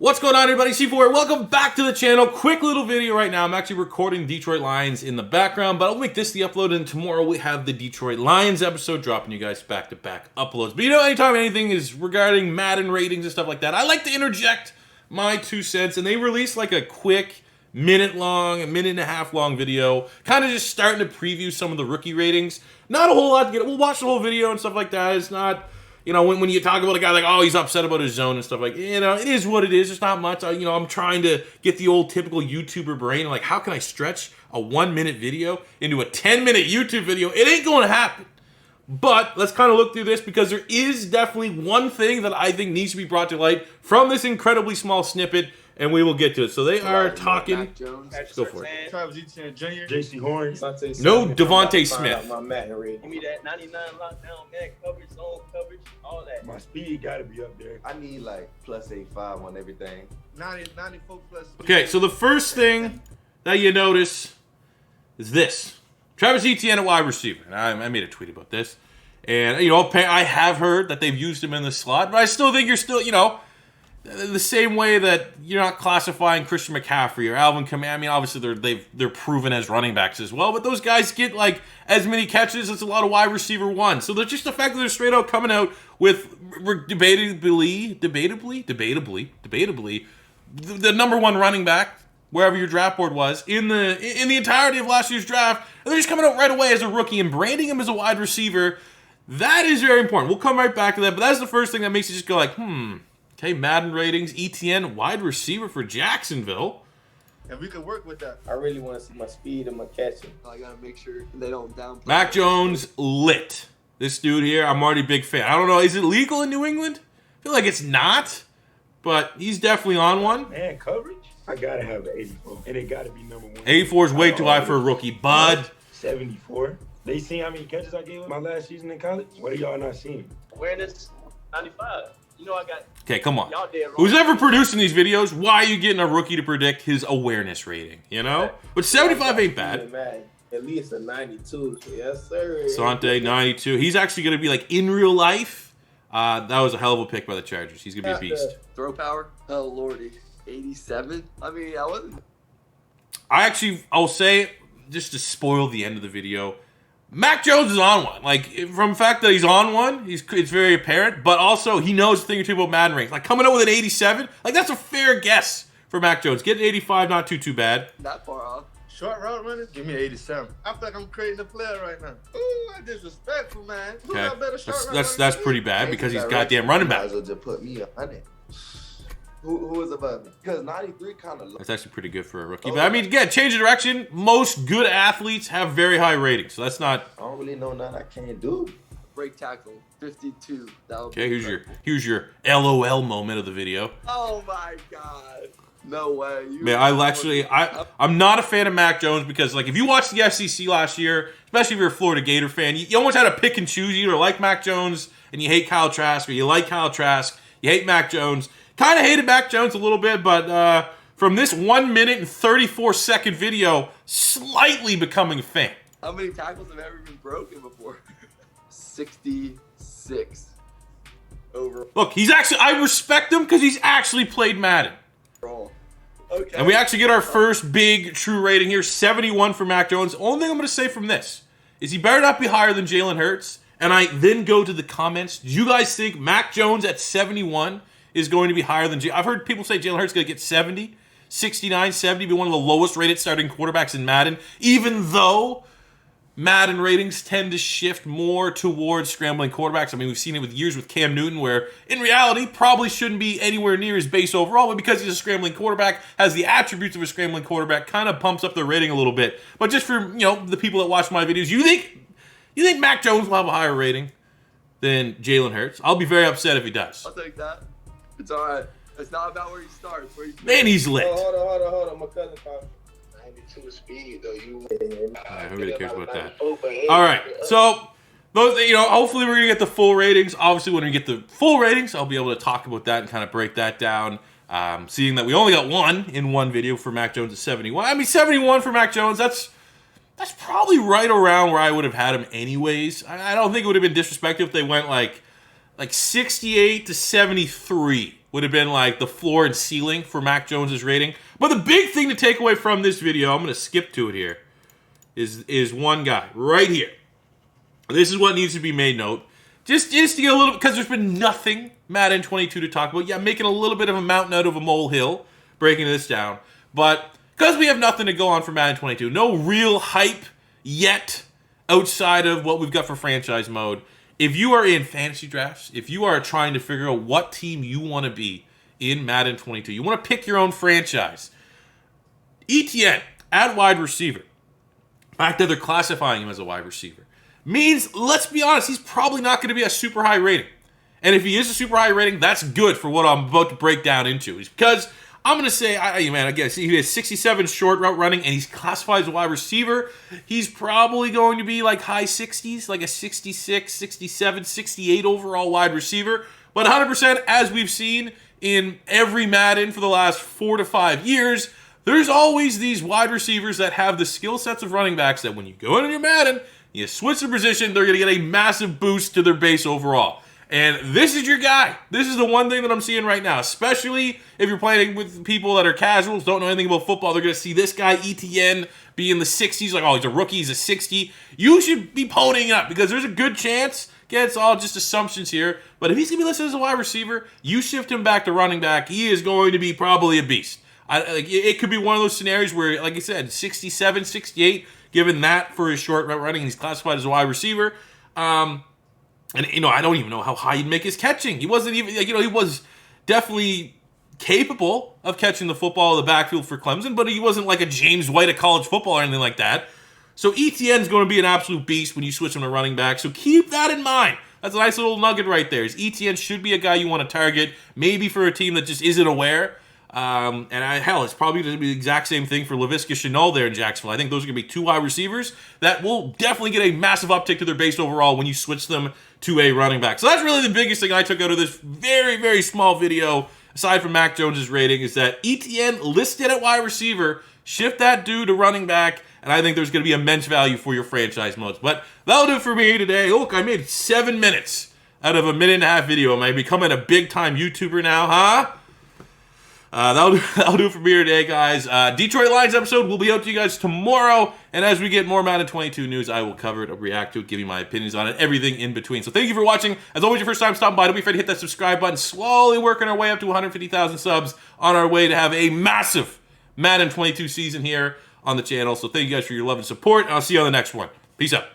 What's going on, everybody? C4, welcome back to the channel. Quick little video right now. I'm actually recording Detroit Lions in the background, but I'll make this the upload, and tomorrow we have the Detroit Lions episode dropping you guys back-to-back uploads. But you know, anytime anything is regarding Madden ratings and stuff like that, I like to interject my 2 cents, and they released like a quick minute and a half long video, kind of just starting to preview some of the rookie ratings. Not a whole lot to get. We'll watch the whole video and stuff like that. It's not... You know, when you talk about a guy like, oh, he's upset about his zone and stuff like, you know, it is what it is. There's not much. I'm trying to get the old typical YouTuber brain. Like, how can I stretch a 1-minute video into a 10-minute YouTube video? It ain't going to happen. But let's kind of look through this because there is definitely one thing that I think needs to be brought to light from this incredibly small snippet, and we will get to it. So they are talking. Let's go for it. Travis Etienne Jr., J.C. Horn, no Devontae Smith. My Madden rating. Give me that 99 lockdown, man coverage, zone coverage, all that. my speed got to be up there. I need like plus 85 on everything. 94 plus. Okay, so the first thing that you notice is this. Travis Etienne at wide receiver. And I made a tweet about this. And, you know, I have heard that they've used him in the slot, but I still think you're still, you know, the same way that you're not classifying Christian McCaffrey or Alvin Kamara. I mean, obviously they're proven as running backs as well, but those guys get like as many catches as a lot of wide receiver ones. So they're just the fact that they're straight out coming out with debatably the number one running back wherever your draft board was in the entirety of last year's draft, and they're just coming out right away as a rookie and branding him as a wide receiver. That is very important. We'll come right back to that, but that's the first thing that makes you just go like, Okay, Madden ratings, ETN, wide receiver for Jacksonville. And we could work with that. I really want to see my speed and my catching. I gotta make sure they don't downplay. Mac Jones, lit. This dude here, I'm already a big fan. I don't know, is it legal in New England? I feel like it's not, but he's definitely on one. Man, coverage? I got to have an 84. And it got to be number one. 84 is way too high for a rookie. Bud. 74. They seen how many catches I gave my last season in college? What are y'all not seeing? Awareness, 95. You know I got. Okay, come on. Y'all dead wrong. Who's ever producing these videos, why are you getting a rookie to predict his awareness rating, you know? But 75 ain't bad. At least a 92. Yes, sir. Sante, 92. He's actually going to be like in real life. That was a hell of a pick by the Chargers. He's going to be a beast. Throw power? Oh, lordy. 87? I mean, I wasn't. I'll say, just to spoil the end of the video, Mac Jones is on one. Like, from the fact that he's on one, it's very apparent, but also he knows a thing or two about Madden ratings. Like, coming out with an 87, like, that's a fair guess for Mac Jones. Getting 85, not too bad. Not far off. Short route running? Give me an 87. I feel like I'm creating a player right now. Ooh, that's disrespectful, man. Who got better short route That's running? pretty bad because he's goddamn running back. Might as well just put me 100. Who is above me? Because 93 kind of low. That's actually pretty good for a rookie. But, I mean, again, change of direction. Most good athletes have very high ratings, so that's not... I don't really know nothing I can't do. Break tackle, 52. That would Okay, be here's your LOL moment of the video. Oh, my God. No way. I'm not a fan of Mac Jones because, like, if you watched the SEC last year, especially if you're a Florida Gator fan, you almost had to pick and choose. You either like Mac Jones and you hate Kyle Trask, or you like Kyle Trask, you hate Mac Jones. Kind of hated Mac Jones a little bit, but from this 1 minute and 34-second video, slightly becoming a fan. How many tackles have ever been broken before? 66 overall. Look, I respect him because he's actually played Madden. Okay. And we actually get our first big true rating here, 71 for Mac Jones. The only thing I'm going to say from this is he better not be higher than Jalen Hurts. And I then go to the comments. Do you guys think Mac Jones at 71 is going to be higher than I've heard people say Jalen Hurts is going to get 70, 69, 70, be one of the lowest rated starting quarterbacks in Madden, even though Madden ratings tend to shift more towards scrambling quarterbacks. I mean, we've seen it with years with Cam Newton, where in reality probably shouldn't be anywhere near his base overall, but because he's a scrambling quarterback, has the attributes of a scrambling quarterback, kind of pumps up their rating a little bit. But just for, you know, the people that watch my videos, you think Mac Jones will have a higher rating than Jalen Hurts? I'll be very upset if he does. I'll take that. It's all right. It's not about where he starts. Where Man, he's lit. Hold on. My cousin called me. 92 speed though. Who really cares about that? All right, so those, you know, hopefully we're gonna get the full ratings. Obviously, when we get the full ratings, I'll be able to talk about that and kind of break that down. Seeing that we only got one in one video for Mac Jones at 71. I mean, 71 for Mac Jones. That's probably right around where I would have had him anyways. I don't think it would have been disrespectful if they went like 68 to 73 would have been like the floor and ceiling for Mac Jones's rating. But the big thing to take away from this video, I'm going to skip to it here, is one guy right here. This is what needs to be made note. Just to get a little, because there's been nothing Madden 22 to talk about. Yeah, making a little bit of a mountain out of a molehill, breaking this down. But because we have nothing to go on for Madden 22, no real hype yet outside of what we've got for franchise mode. If you are in fantasy drafts, if you are trying to figure out what team you want to be in Madden 22, you want to pick your own franchise, ETN at wide receiver, the fact that they're classifying him as a wide receiver, means, let's be honest, he's probably not going to be a super high rating. And if he is a super high rating, that's good for what I'm about to break down into. It's because I'm going to say, again, see, he has 67 short route running, and he's classified as a wide receiver. He's probably going to be like high 60s, like a 66, 67, 68 overall wide receiver. But 100%, as we've seen in every Madden for the last 4 to 5 years, there's always these wide receivers that have the skill sets of running backs that when you go into your Madden, you switch the position, they're going to get a massive boost to their base overall. And this is your guy. This is the one thing that I'm seeing right now, especially if you're playing with people that are casuals, don't know anything about football. They're going to see this guy, ETN, be in the 60s, like, oh, he's a rookie, he's a 60. You should be ponying up because there's a good chance, again, it's all just assumptions here, but if he's going to be listed as a wide receiver, you shift him back to running back, he is going to be probably a beast. It could be one of those scenarios where, like I said, 67, 68, given that for his short route running, he's classified as a wide receiver. And, I don't even know how high he'd make his catching. He wasn't even, he was definitely capable of catching the football in the backfield for Clemson, but he wasn't like a James White of college football or anything like that. So ETN's going to be an absolute beast when you switch him to running back. So keep that in mind. That's a nice little nugget right there. ETN should be a guy you want to target, maybe for a team that just isn't aware. It's probably going to be the exact same thing for Laviska Shenault there in Jacksonville. I think those are going to be two wide receivers that will definitely get a massive uptick to their base overall when you switch them to a running back. So that's really the biggest thing I took out of this very, very small video, aside from Mac Jones's rating, is that ETN listed at wide receiver, shift that dude to running back, and I think there's going to be immense value for your franchise modes. But that'll do it for me today. Look, I made 7 minutes out of a minute and a half video. Am I becoming a big-time YouTuber now, huh? That'll do it for me today, guys. Detroit Lions episode will be out to you guys tomorrow, and as we get more Madden 22 news, I will cover it, react to it, give you my opinions on it, everything in between. So thank you for watching. As always, your first time stopping by, don't be afraid to hit that subscribe button. Slowly working our way up to 150,000 subs on our way to have a massive Madden 22 season here on the channel. So thank you guys for your love and support, and I'll see you on the next one. Peace out.